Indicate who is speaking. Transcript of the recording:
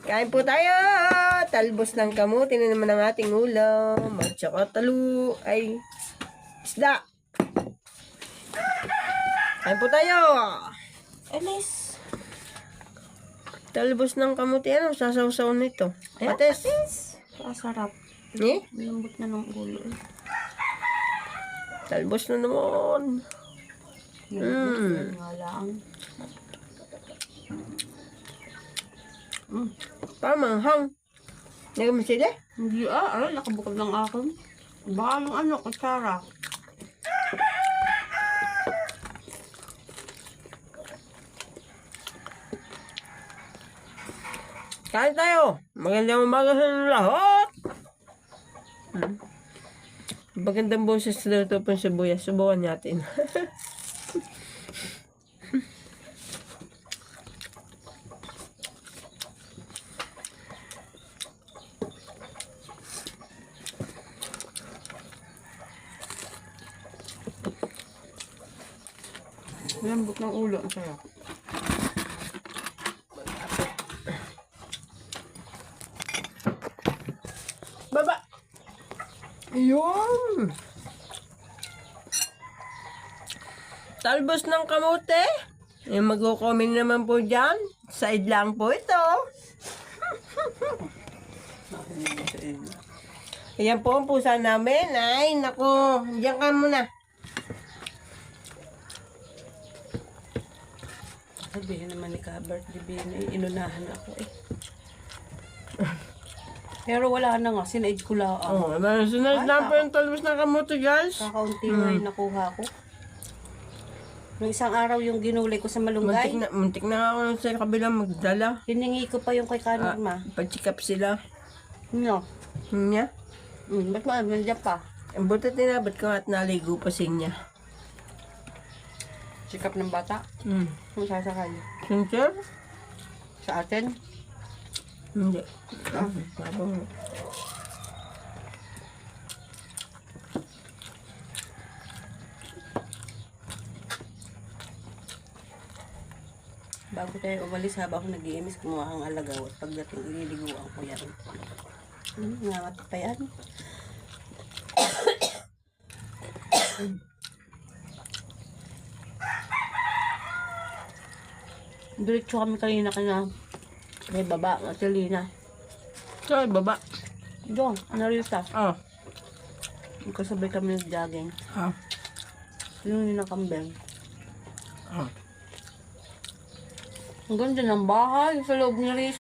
Speaker 1: Kain po tayo. Talbos ng kamuti na naman ang ating ulam. At saka ay isda. Kain po tayo.
Speaker 2: Alis.
Speaker 1: Talbos ng kamuti. Ano? Sasaw-saw nito. Pates.
Speaker 2: Masarap.
Speaker 1: Eh?
Speaker 2: Lambot na ng ulo.
Speaker 1: Talbos na naman.
Speaker 2: Nga lang.
Speaker 1: Pamanghang. Hindi mo sila?
Speaker 2: Hindi ay, nakabukod ng akin. Baka ng kutsara.
Speaker 1: Kain tayo. Magandang umaga sa lahat. Magandang boses na ito pang sibuyas. Subukan natin.
Speaker 2: Lambot ng ulo. Ang sarap.
Speaker 1: Baba! Yun! Talbos ng kamote. Yung magkukomment naman po dyan. Side lang po ito. Ayan po ang pusa namin. Ay, naku. Diyan ka muna.
Speaker 2: Sabihin naman ni ka-birthday bin, inunahan ako eh. Pero wala na nga, sinaid ko lang.
Speaker 1: Oh, sunod na po yung talbos ng kamote, guys.
Speaker 2: Kakaunti nga yung nakuha ko. Nung isang araw yung ginulay ko sa malunggay.
Speaker 1: Muntik na nga ako sa kabilang magdala.
Speaker 2: Hiningi ko pa yung kay Kanorma.
Speaker 1: Pag-check up sila.
Speaker 2: No.
Speaker 1: Niya?
Speaker 2: Ba't mo nandiyan pa?
Speaker 1: Ang buta tinabot ko at naligo pa siya.
Speaker 2: Sikap ng bata? Kung sasakay.
Speaker 1: Sincere?
Speaker 2: Sa atin?
Speaker 1: Hindi. Mabang.
Speaker 2: Bago tayo umalis habang ako nag-iimis, kumuha kang alagaw at pagdating ililiguan ko yan. Nangat pa yan. Diretso kami kanina may baba, Matilina.
Speaker 1: Saan baba?
Speaker 2: Diyon, Narita.
Speaker 1: Oh.
Speaker 2: Kasabay kami nag-jogging.
Speaker 1: Ah.
Speaker 2: Yung nakambeng.
Speaker 1: Ah.
Speaker 2: Ang ganda ng bahay sa loob ni Riz.